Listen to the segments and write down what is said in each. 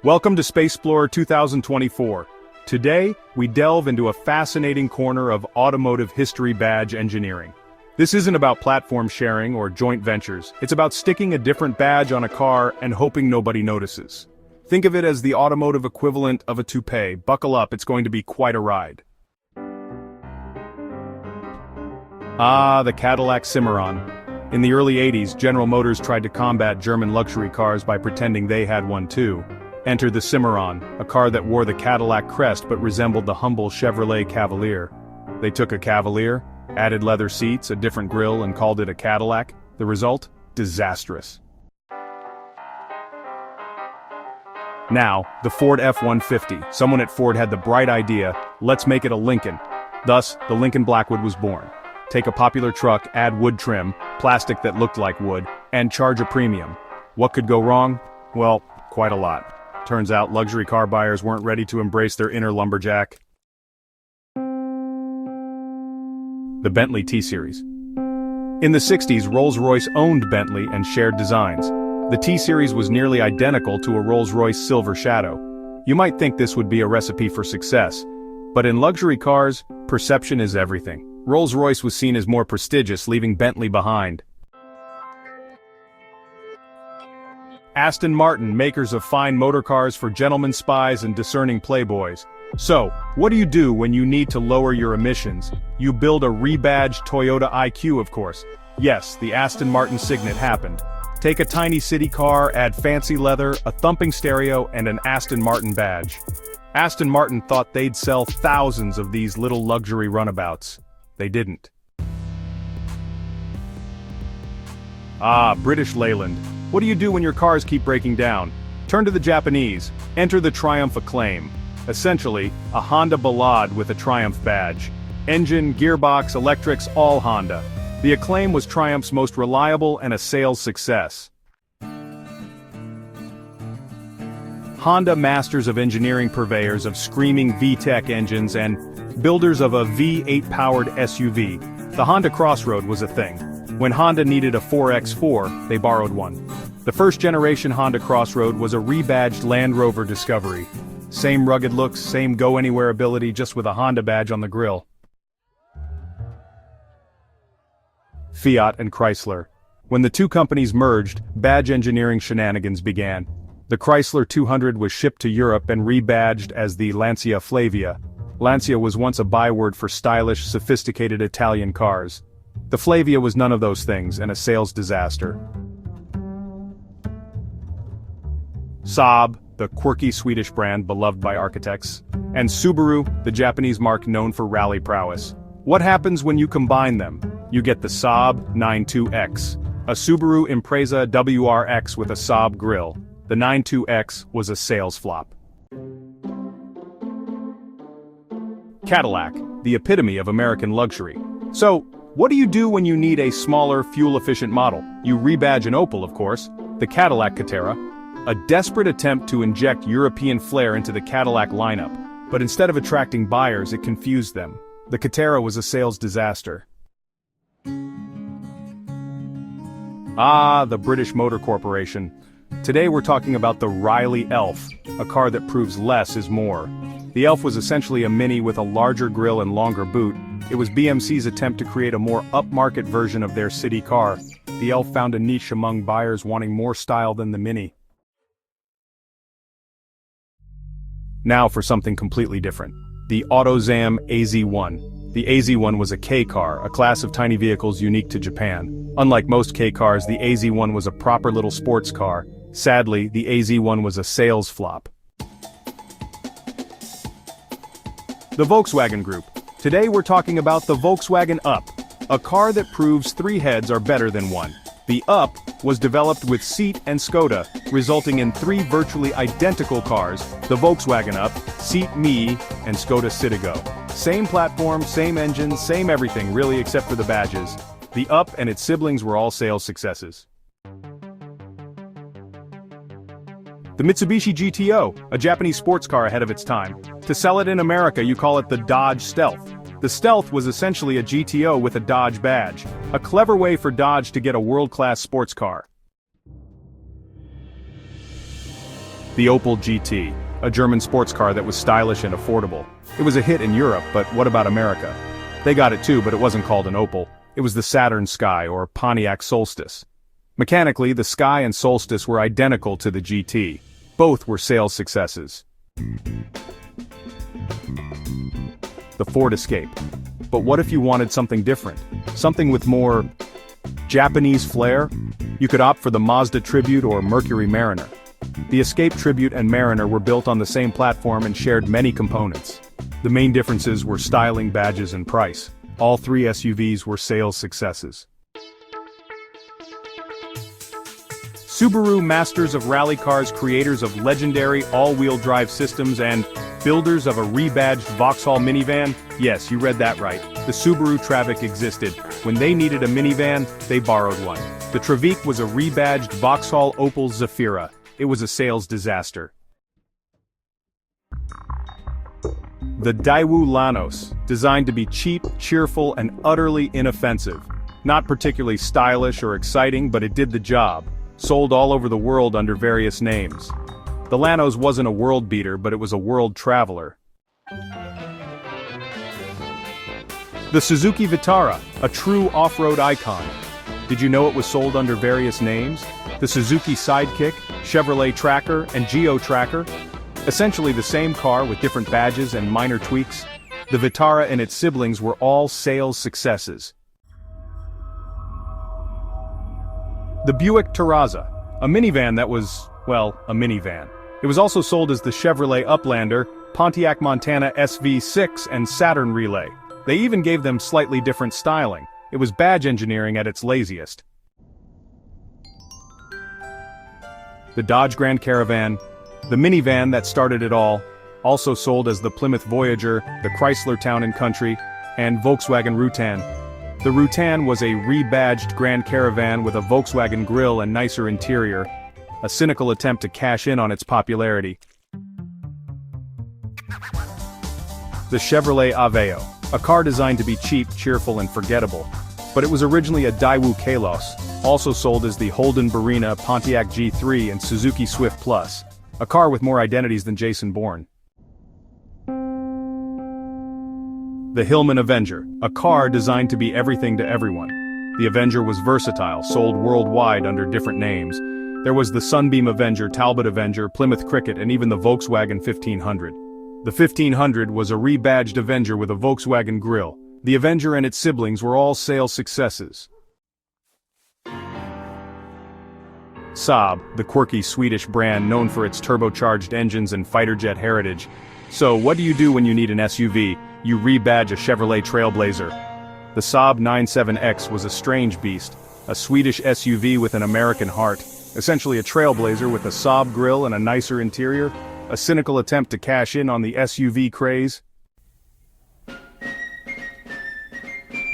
Welcome to Space Explorer 2024. Today, we delve into a fascinating corner of automotive history badge engineering. This isn't about platform sharing or joint ventures, it's about sticking a different badge on a car and hoping nobody notices. Think of it as the automotive equivalent of a toupee. Buckle up, it's going to be quite a ride. The Cadillac Cimarron. In the early 80s, General Motors tried to combat German luxury cars by pretending they had one too. Enter the Cimarron, a car that wore the Cadillac crest but resembled the humble Chevrolet Cavalier. They took a Cavalier, added leather seats, a different grille, and called it a Cadillac. The result? Disastrous. Now, the Ford F-150. Someone at Ford had the bright idea, let's make it a Lincoln. Thus, the Lincoln Blackwood was born. Take a popular truck, add wood trim, plastic that looked like wood, and charge a premium. What could go wrong? Well, quite a lot. Turns out luxury car buyers weren't ready to embrace their inner lumberjack. The Bentley T-Series. In the 60s, Rolls-Royce owned Bentley and shared designs. The T-Series was nearly identical to a Rolls-Royce Silver Shadow. You might think this would be a recipe for success, but in luxury cars, perception is everything. Rolls-Royce was seen as more prestigious, leaving Bentley behind. Aston Martin, makers of fine motor cars for gentlemen spies and discerning playboys. So, what do you do when you need to lower your emissions? You build a rebadged Toyota IQ, of course. Yes, the Aston Martin Cygnet happened. Take a tiny city car, add fancy leather, a thumping stereo, and an Aston Martin badge. Aston Martin thought they'd sell thousands of these little luxury runabouts. They didn't. British Leyland. What do you do when your cars keep breaking down? Turn to the Japanese. Enter the Triumph Acclaim. Essentially, a Honda Ballade with a Triumph badge. Engine, gearbox, electrics, all Honda. The Acclaim was Triumph's most reliable and a sales success. Honda, masters of engineering, purveyors of screaming VTEC engines and builders of a V8-powered SUV. The Honda Crossroad was a thing. When Honda needed a 4x4, they borrowed one. The first-generation Honda Crossroad was a rebadged Land Rover Discovery. Same rugged looks, same go-anywhere ability, just with a Honda badge on the grille. Fiat and Chrysler. When the two companies merged, badge engineering shenanigans began. The Chrysler 200 was shipped to Europe and rebadged as the Lancia Flavia. Lancia was once a byword for stylish, sophisticated Italian cars. The Flavia was none of those things, and a sales disaster. Saab, the quirky Swedish brand beloved by architects, and Subaru, the Japanese marque known for rally prowess. What happens when you combine them? You get the Saab 92X, a Subaru Impreza WRX with a Saab grille. The 92X was a sales flop. Cadillac, the epitome of American luxury. So, what do you do when you need a smaller, fuel-efficient model? You rebadge an Opel, of course, the Cadillac Catera, a desperate attempt to inject European flair into the Cadillac lineup, but instead of attracting buyers, it confused them. The Catera was a sales disaster. The British Motor Corporation. Today we're talking about the Riley Elf, a car that proves less is more. The Elf was essentially a Mini with a larger grille and longer boot. It was BMC's attempt to create a more upmarket version of their city car. The Elf found a niche among buyers wanting more style than the Mini. Now for something completely different. The AutoZam AZ1. The AZ1 was a Kei Car, a class of tiny vehicles unique to Japan. Unlike most Kei cars, the AZ1 was a proper little sports car. Sadly, the AZ1 was a sales flop. The Volkswagen Group. Today we're talking about the Volkswagen Up, a car that proves three heads are better than one. The Up was developed with Seat and Skoda, resulting in three virtually identical cars, the Volkswagen Up, Seat Me, and Skoda Citigo. Same platform, same engine, same everything really except for the badges. The Up and its siblings were all sales successes. The Mitsubishi GTO, a Japanese sports car ahead of its time. To sell it in America, you call it the Dodge Stealth. The Stealth was essentially a GTO with a Dodge badge, a clever way for Dodge to get a world-class sports car. The Opel GT, a German sports car that was stylish and affordable. It was a hit in Europe, but what about America? They got it too, but it wasn't called an Opel. It was the Saturn Sky or Pontiac Solstice. Mechanically, the Sky and Solstice were identical to the GT. Both were sales successes. The Ford Escape. But what if you wanted something different? Something with more Japanese flair? You could opt for the Mazda Tribute or Mercury Mariner. The Escape Tribute and Mariner were built on the same platform and shared many components. The main differences were styling, badges, and price. All three SUVs were sales successes. Subaru, masters of rally cars, creators of legendary all-wheel drive systems, and builders of a rebadged Vauxhall minivan? Yes, you read that right. The Subaru Travic existed. When they needed a minivan, they borrowed one. The Travic was a rebadged Vauxhall Opel Zafira. It was a sales disaster. The Daewoo Lanos, designed to be cheap, cheerful, and utterly inoffensive. Not particularly stylish or exciting, but it did the job. Sold all over the world under various names. The Lanos wasn't a world beater, but it was a world traveler. The Suzuki Vitara, a true off-road icon. Did you know it was sold under various names? The Suzuki Sidekick, Chevrolet Tracker, and Geo Tracker? Essentially the same car with different badges and minor tweaks. The Vitara and its siblings were all sales successes. The Buick Terraza, a minivan that was, well, a minivan. It was also sold as the Chevrolet Uplander, Pontiac Montana SV6, and Saturn Relay. They even gave them slightly different styling. It was badge engineering at its laziest. The Dodge Grand Caravan, the minivan that started it all, also sold as the Plymouth Voyager, the Chrysler Town & Country, and Volkswagen Rutan. The Rutan was a rebadged Grand Caravan with a Volkswagen grille and nicer interior, a cynical attempt to cash in on its popularity. The Chevrolet Aveo, a car designed to be cheap, cheerful, and forgettable. But it was originally a Daewoo Kalos, also sold as the Holden Barina, Pontiac G3, and Suzuki Swift Plus, a car with more identities than Jason Bourne. The Hillman Avenger, a car designed to be everything to everyone. The Avenger was versatile, sold worldwide under different names. There was the Sunbeam Avenger, Talbot Avenger, Plymouth Cricket, and even the Volkswagen 1500. The 1500 was a rebadged Avenger with a Volkswagen grille. The Avenger and its siblings were all sales successes. Saab, the quirky Swedish brand known for its turbocharged engines and fighter jet heritage. So what do you do when you need an SUV? You rebadge a Chevrolet Trailblazer. The Saab 97X was a strange beast, a Swedish SUV with an American heart, essentially a Trailblazer with a Saab grille and a nicer interior, a cynical attempt to cash in on the SUV craze.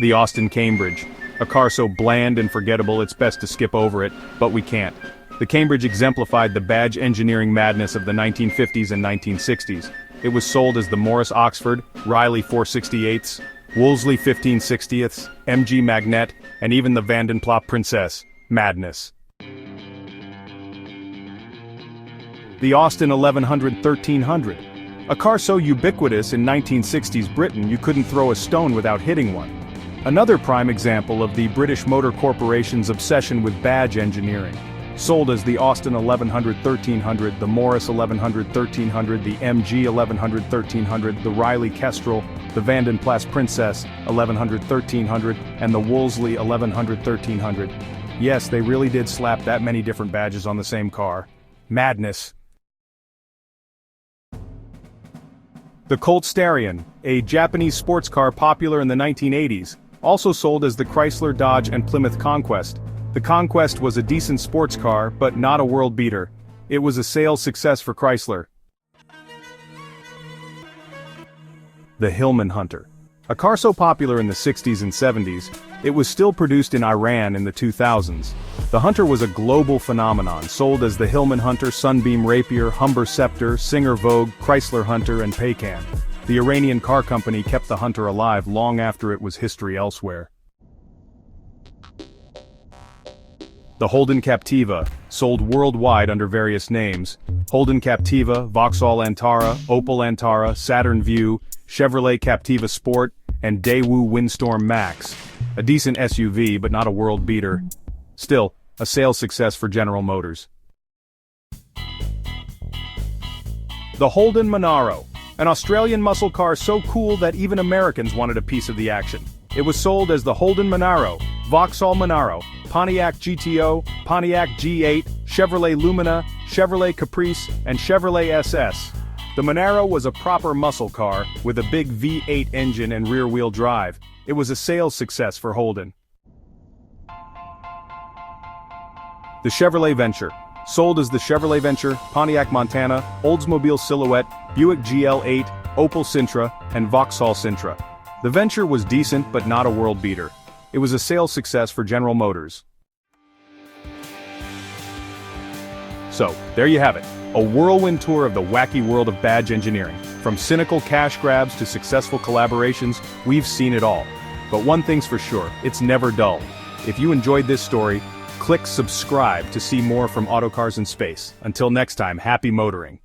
The Austin Cambridge, a car so bland and forgettable it's best to skip over it, but we can't. The Cambridge exemplified the badge engineering madness of the 1950s and 1960s. It was sold as the Morris Oxford, Riley 468s, Wolseley 1560ths, MG Magnet, and even the Vanden Plop Princess. Madness. The Austin 1100-1300, a car so ubiquitous in 1960s Britain you couldn't throw a stone without hitting one. Another prime example of the British Motor Corporation's obsession with badge engineering. Sold as the Austin 1100-1300, the Morris 1100-1300, the MG 1100-1300, the Riley Kestrel, the Vanden Plas Princess 1100-1300, and the Wolseley 1100-1300. Yes, they really did slap that many different badges on the same car. Madness. The Colt Starion, a Japanese sports car popular in the 1980s, also sold as the Chrysler, Dodge, and Plymouth Conquest. The Conquest was a decent sports car, but not a world beater. It was a sales success for Chrysler. The Hillman Hunter. A car so popular in the 60s and 70s, it was still produced in Iran in the 2000s. The Hunter was a global phenomenon, sold as the Hillman Hunter, Sunbeam Rapier, Humber Scepter, Singer Vogue, Chrysler Hunter, and Paycan. The Iranian car company kept the Hunter alive long after it was history elsewhere. The Holden Captiva, sold worldwide under various names. Holden Captiva, Vauxhall Antara, Opel Antara, Saturn Vue, Chevrolet Captiva Sport, and Daewoo Windstorm Max. A decent SUV but not a world beater. Still, a sales success for General Motors. The Holden Monaro, an Australian muscle car so cool that even Americans wanted a piece of the action. It was sold as the Holden Monaro, Vauxhall Monaro, Pontiac GTO, Pontiac G8, Chevrolet Lumina, Chevrolet Caprice, and Chevrolet SS. The Monaro was a proper muscle car, with a big V8 engine and rear-wheel drive. It was a sales success for Holden. The Chevrolet Venture, sold as the Chevrolet Venture, Pontiac Montana, Oldsmobile Silhouette, Buick GL8, Opel Sintra, and Vauxhall Sintra. The Venture was decent but not a world beater. It was a sales success for General Motors. So, there you have it. A whirlwind tour of the wacky world of badge engineering. From cynical cash grabs to successful collaborations, we've seen it all. But one thing's for sure, it's never dull. If you enjoyed this story, click subscribe to see more from Autocars in Space. Until next time, happy motoring.